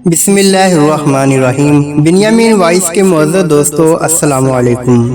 بسم اللہ الرحمن الرحیم۔ بنیامین وائس کے معزز دوستو، السلام علیکم۔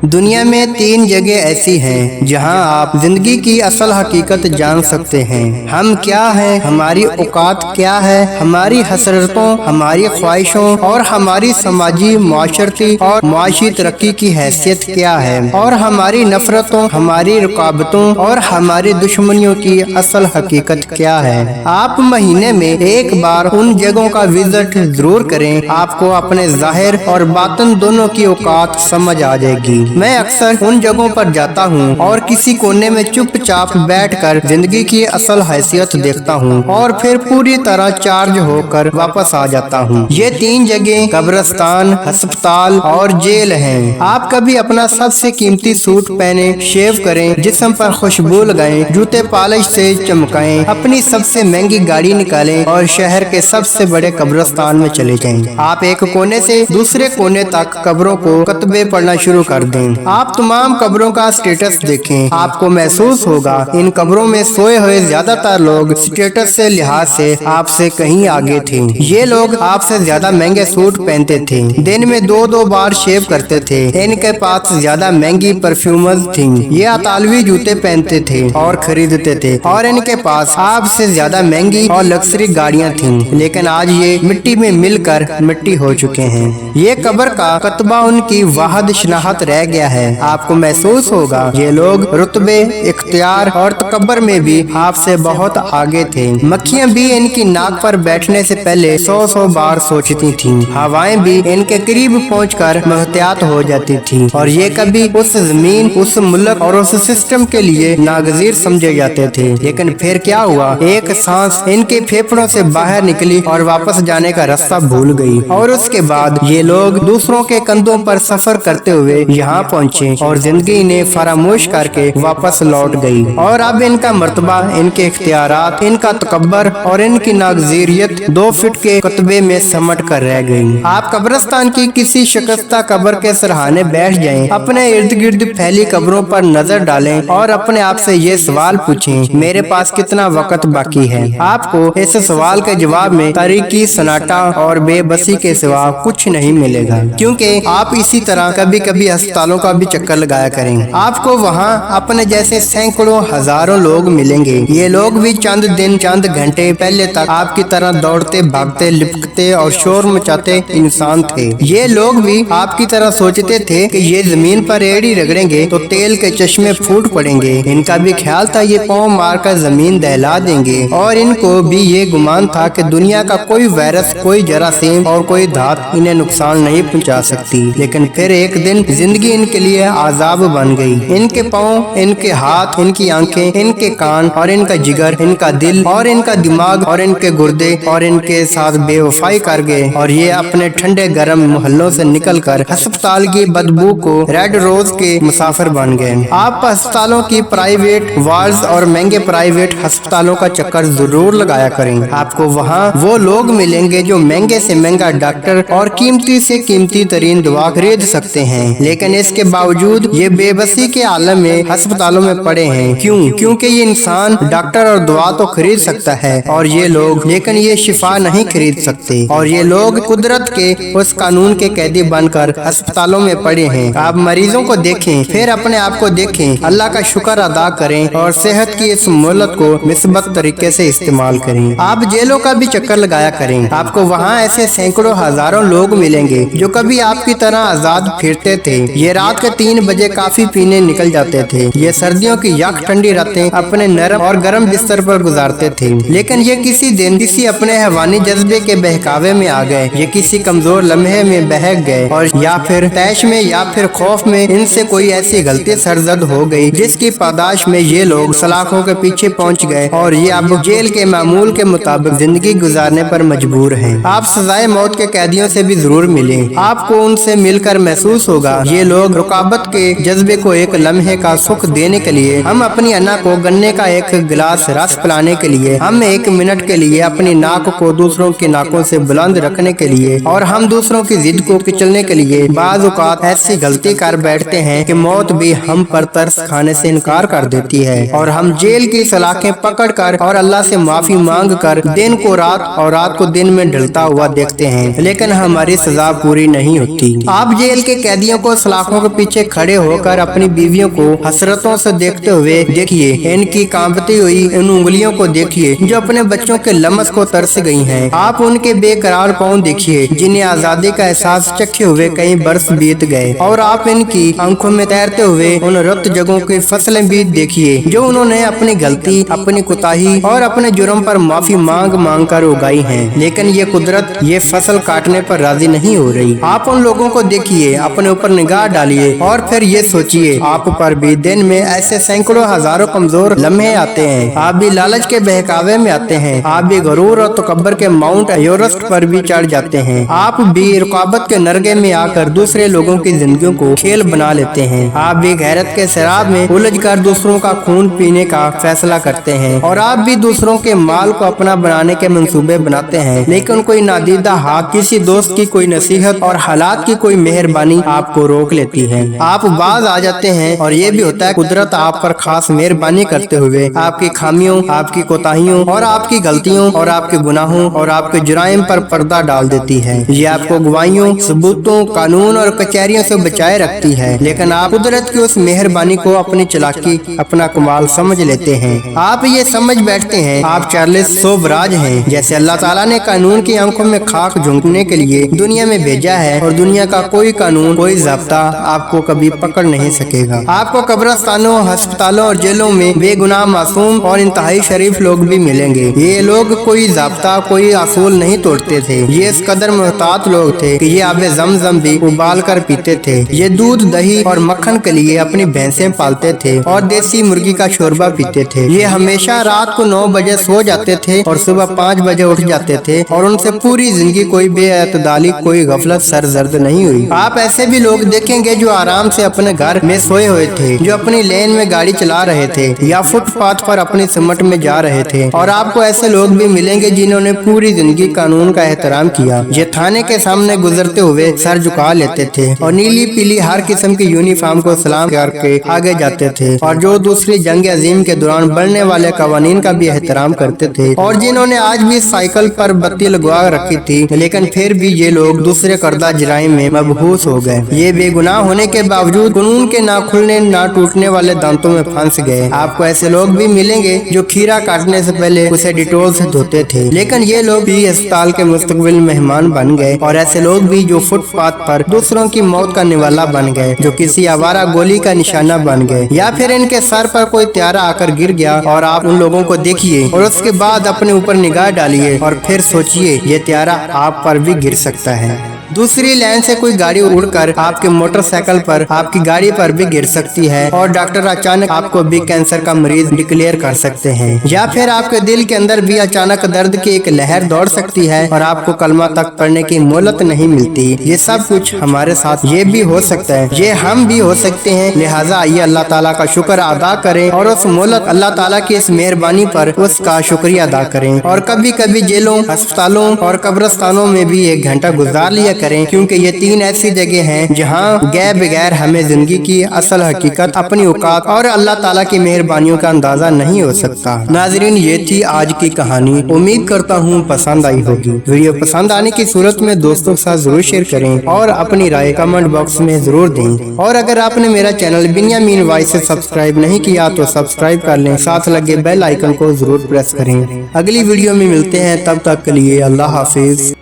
دنیا میں 3 جگہ ایسی ہیں جہاں آپ زندگی کی اصل حقیقت جان سکتے ہیں۔ ہم کیا ہیں، ہماری اوقات کیا ہے، ہماری حسرتوں، ہماری خواہشوں اور ہماری سماجی، معاشرتی اور معاشی ترقی کی حیثیت کیا ہے، اور ہماری نفرتوں، ہماری رکاوٹوں اور ہماری دشمنیوں کی اصل حقیقت کیا ہے۔ آپ مہینے میں ایک بار ان جگہوں کا وزٹ ضرور کریں، آپ کو اپنے ظاہر اور باطن دونوں کی اوقات سمجھ آ جائے گی۔ میں اکثر ان جگہوں پر جاتا ہوں اور کسی کونے میں چپ چاپ بیٹھ کر زندگی کی اصل حیثیت دیکھتا ہوں اور پھر پوری طرح چارج ہو کر واپس آ جاتا ہوں۔ یہ 3 جگہیں قبرستان، ہسپتال اور جیل ہیں۔ آپ کبھی اپنا سب سے قیمتی سوٹ پہنے، شیو کریں، جسم پر خوشبو لگائیں، جوتے پالش سے چمکائیں، اپنی سب سے مہنگی گاڑی نکالیں اور شہر کے سب سے بڑے قبرستان میں چلے جائیں۔ آپ ایک کونے سے دوسرے کونے تک قبروں کو کتبے پڑھنا شروع کر دیں۔ آپ تمام قبروں کا سٹیٹس دیکھیں، آپ کو محسوس ہوگا ان قبروں میں سوئے ہوئے زیادہ تر لوگ سٹیٹس سے لحاظ سے آپ سے کہیں آگے تھے۔ یہ لوگ آپ سے زیادہ مہنگے سوٹ پہنتے تھے، دن میں 2 بار شیو کرتے تھے، ان کے پاس زیادہ مہنگی پرفیومز تھیں، یہ اطالوی جوتے پہنتے تھے اور خریدتے تھے، اور ان کے پاس آپ سے زیادہ مہنگی اور لگژری گاڑیاں تھیں، لیکن آج یہ مٹی میں مل کر مٹی ہو چکے ہیں۔ یہ قبر کا کتبہ ان کی واحد شناخت رہ گیا ہے۔ آپ کو محسوس ہوگا یہ لوگ رتبے، اختیار اور تکبر میں بھی آپ سے بہت آگے تھے۔ مکھیاں بھی ان کی ناک پر بیٹھنے سے پہلے 100 بار سوچتی تھیں، ہوائیں بھی ان کے قریب پہنچ کر محتاط ہو جاتی تھیں، اور یہ کبھی اس زمین، اس ملک اور اس سسٹم کے لیے ناگزیر سمجھے جاتے تھے۔ لیکن پھر کیا ہوا؟ ایک سانس ان کے پھیپھڑوں سے باہر نکلی اور واپس جانے کا راستہ بھول گئی، اور اس کے بعد یہ لوگ دوسروں کے کندھوں پر سفر کرتے ہوئے یہاں پہنچے اور زندگی نے فراموش کر کے واپس لوٹ گئی، اور اب ان کا مرتبہ، ان کے اختیارات، ان کا تکبر اور ان کی ناگزیریت 2 فٹ کے کتبے میں سمٹ کر رہ گئی۔ آپ قبرستان کی کسی شکستہ قبر کے سرہانے بیٹھ جائیں، اپنے ارد گرد پھیلی قبروں پر نظر ڈالیں اور اپنے آپ سے یہ سوال پوچھیں، میرے پاس کتنا وقت باقی ہے؟ آپ کو اس سوال کے جواب میں تاریکی، سناٹا اور بے بسی کے سوا کچھ نہیں ملے گا، کیونکہ آپ اسی طرح کبھی کبھی ہسپتالوں کا بھی چکر لگایا کریں۔ آپ کو وہاں اپنے جیسے سینکڑوں، ہزاروں لوگ ملیں گے۔ یہ لوگ بھی چند دن، چند گھنٹے پہلے تک آپ کی طرح دوڑتے، بھاگتے، لپکتے اور شور مچاتے انسان تھے۔ یہ لوگ بھی آپ کی طرح سوچتے تھے کہ یہ زمین پر ایڑی رگڑیں گے تو تیل کے چشمے پھوٹ پڑیں گے۔ ان کا بھی خیال تھا یہ پاؤں مار کر زمین دہلا دیں گے، اور ان کو بھی یہ گمان تھا کہ دنیا کا کوئی وائرس، کوئی جراثیم اور کوئی دھات انہیں نقصان نہیں پہنچا سکتی۔ لیکن پھر ایک دن زندگی ان کے لیے عذاب بن گئی۔ ان کے پاؤں، ان کے ہاتھ، ان کی آنکھیں، ان کے کان اور ان کا جگر، ان کا دل اور ان کا دماغ اور ان کے گردے اور ان کے ساتھ بے وفائی کر گئے، اور یہ اپنے ٹھنڈے گرم محلوں سے نکل کر ہسپتال کی بدبو کو ریڈ روز کے مسافر بن گئے۔ آپ ہسپتالوں کی پرائیویٹ وارڈز اور مہنگے پرائیویٹ ہسپتالوں کا چکر ضرور لگایا کریں۔ آپ کو وہاں وہ لوگ ملیں گے جو مہنگے سے مہنگا ڈاکٹر اور قیمتی سے قیمتی ترین دوا خرید سکتے ہیں، لیکن اس کے باوجود یہ بے بسی کے عالم میں ہسپتالوں میں پڑے ہیں۔ کیونکہ یہ انسان ڈاکٹر اور دوا تو خرید سکتا ہے، اور یہ لوگ لیکن یہ شفا نہیں خرید سکتے، اور یہ لوگ قدرت کے اس قانون کے قیدی بن کر ہسپتالوں میں پڑے ہیں۔ آپ مریضوں کو دیکھیں، پھر اپنے آپ کو دیکھیں، اللہ کا شکر ادا کریں اور صحت کی اس مہلت کو مثبت طریقے سے استعمال کریں۔ آپ جیلوں کا بھی چکر لگایا کریں، آپ کو وہاں ایسے سینکڑوں، ہزاروں لوگ ملیں گے جو کبھی آپ کی طرح آزاد پھرتے تھے۔ یہ رات کے 3 بجے کافی پینے نکل جاتے تھے، یہ سردیوں کی یک ٹھنڈی راتیں اپنے نرم اور گرم بستر پر گزارتے تھے، لیکن یہ کسی دن کسی اپنے حیوانی جذبے کے بہکاوے میں آ گئے، یہ کسی کمزور لمحے میں بہک گئے، اور یا پھر طیش میں یا پھر خوف میں ان سے کوئی ایسی غلطی سرزد ہو گئی جس کی پاداش میں یہ لوگ سلاخوں کے پیچھے پہنچ گئے، اور یہ اب جیل کے معمول کے مطابق زندگی گزارنے پر مجبور ہیں۔ آپ سزائے موت کے قیدیوں سے بھی ضرور ملیں، آپ کو ان سے مل کر محسوس ہوگا یہ لوگ رقابت کے جذبے کو ایک لمحے کا سکھ دینے کے لیے، ہم اپنی انا کو گنے کا ایک گلاس رس پلانے کے لیے، ہم 1 منٹ کے لیے اپنی ناک کو دوسروں کی ناکوں سے से बुलंद रखने के लिए और हम दूसरों की जिद को कुचलने के लिए बाज़ औक़ात ऐसी गलती कर बैठते हैं कि मौत भी हम पर तरस खाने से इनकार कर देती है और हम जेल की सलाखें पकड़ कर और अल्लाह से माफी मांग कर दिन को रात और रात को दिन में ढलता हुआ देखते हैं, लेकिन हमारी सजा पूरी नहीं होती। आप जेल के कैदियों को सलाखों के पीछे खड़े होकर अपनी बीवियों को हसरतों से देखते हुए देखिए, इनकी कांपती हुई इन उंगलियों को देखिए जो अपने बच्चों के लमस को तरस गई हैं। आप उनके बेकरार पाँव देखिए जिन्हें आजादी का एहसास चखे हुए कई बरस बीत गए और आप इनकी आंखों में तैरते हुए उन रक्त जगहों की फसलें भी देखिए जो उन्होंने अपनी गलती, अपनी कुताही और अपने जुर्म पर माफी मांग मांग कर उगाई हैं, लेकिन ये कुदरत ये फसल काटने पर राजी नहीं हो रही। आप उन लोगों को देखिए, अपने ऊपर निगाह डालिए और फिर ये सोचिए आप पर भी दिन में ऐसे सैकड़ों हजारों कमजोर लम्हे आते हैं। आप भी लालच के बहकावे में आते हैं, आप भी गरूर और तकब्बर के माउंट एवरेस्ट पर भी चढ़ जाते हैं, आप भी रुकावत के नरगे में आकर दूसरे लोगों की जिंदगियों को खेल बना लेते हैं, आप भी गैरत के शराब में उलझ कर दूसरों का खून पीने का फैसला करते हैं और आप भी दूसरों के माल को अपना बनाने के मंसूबे बनाते हैं, लेकिन कोई नादीदा हाथ, किसी दोस्त की कोई नसीहत और हालात की कोई मेहरबानी आपको रोक लेती है। आप बाज आ जाते हैं और ये भी होता है कुदरत आप पर खास मेहरबानी करते हुए आपकी खामियों, आपकी कोताहियों और आपकी गलतियों और आपके गुनाहों और आपके जुराइम पर पर्दा डाल देती है। ये आपको गवाहियों, सबूतों, कानून और कचहरियों से बचाए रखती है, लेकिन आप कुदरत की उस मेहरबानी को अपनी चालाकी, अपना कमाल समझ लेते हैं। आप ये समझ बैठते हैं आप चार्ल्स सोबराज हैं। जैसे अल्लाह ताला ने कानून की आंखों में खाक झोंकने के लिए दुनिया में भेजा है और दुनिया का कोई कानून, कोई ज़ाब्ता आपको कभी पकड़ नहीं सकेगा। आपको कब्रिस्तानों, अस्पतालों और जेलों में बेगुनाह, मासूम और इंतहाई शरीफ लोग भी मिलेंगे। ये लोग कोई ज़ाब्ता, कोई असूल नहीं तोड़ते थे। ये इस कदर मोहतात लोग थे कि ये आबे ज़मज़म भी उबाल कर पीते थे। ये दूध, दही और मक्खन के लिए अपनी भैंसें पालते थे और देसी मुर्गी का शोरबा पीते थे। ये हमेशा रात को 9 बजे सो जाते थे और सुबह 5 बजे उठ जाते थे और उनसे पूरी जिंदगी कोई बेअतदाली, कोई गफलत सरजर्द नहीं हुई। आप ऐसे भी लोग देखेंगे जो आराम से अपने घर में सोए हुए थे, जो अपनी लेन में गाड़ी चला रहे थे या फुटपाथ पर अपनी सिमट में जा रहे थे, और आपको ऐसे लोग भी मिलेंगे जिन्होंने पूरी जिंदगी कानून का एहतराम किया। ये थाने के सामने गुजरते हुए सर झुका लेते थे और नीली पीली हर किस्म की यूनिफॉर्म को सलाम करके आगे जाते थे, और जो दूसरी जंग अजीम के दौरान बढ़ने वाले कवानीन का भी एहतराम करते थे, और जिन्होंने आज भी साइकिल पर बत्ती लगवा रखी थी, लेकिन फिर भी ये लोग दूसरे करदा जराइम में मबहूस हो गए। ये बेगुनाह होने के बावजूद कानून के ना खुलने ना टूटने वाले दांतों में फंस गए। आपको ऐसे लोग भी मिलेंगे जो खीरा काटने से पहले उसे डिटोल से धोते थे, लेकिन ये लोग भी अस्पताल के मुस्तकबिल मेहमान बन गए, और ऐसे लोग भी जो फुटपाथ पर दूसरों की मौत का निवाला बन गए, जो किसी आवारा गोली का निशाना बन गए, या फिर इनके सर पर कोई त्यारा आकर गिर गया। और आप उन लोगों को देखिए और उसके बाद अपने ऊपर निगाह डालिए और फिर सोचिए ये त्यारा आप पर भी गिर सकता है। दूसरी लाइन से कोई गाड़ी उड़कर आपके मोटरसाइकिल पर, आपकी गाड़ी पर भी गिर सकती है और डॉक्टर अचानक आपको भी कैंसर का मरीज डिक्लेयर कर सकते हैं, या फिर आपके दिल के अंदर भी अचानक दर्द की एक लहर दौड़ सकती है और आपको कलमा तक पढ़ने की मोहलत नहीं मिलती। ये सब कुछ हमारे साथ ये भी हो सकता है, ये हम भी हो सकते हैं। लिहाजा आइए अल्लाह ताला का शुक्र अदा करें और उस मोहलत, अल्लाह ताला की इस मेहरबानी पर उसका शुक्रिया अदा करें, और कभी कभी जेलों, अस्पतालों और कब्रिस्तानों में भी 1 घंटा गुजार लिया करें, क्योंकि ये 3 ऐसी जगह हैं जहां गए बगैर हमें जिंदगी की असल हकीकत, अपनी औकात और अल्लाह ताला की मेहरबानियों का अंदाजा नहीं हो सकता। नाजरीन, ये थी आज की कहानी। उम्मीद करता हूँ पसंद आई होगी। वीडियो पसंद आने की सूरत में दोस्तों के साथ जरूर शेयर करें और अपनी राय कमेंट बॉक्स में जरूर दें, और अगर आपने मेरा चैनल बिन्यामीन वॉइस से सब्सक्राइब नहीं किया तो सब्सक्राइब कर लें, साथ लगे बेल आइकन को जरूर प्रेस करें। अगली वीडियो में मिलते हैं, तब तक के लिए अल्लाह हाफिज।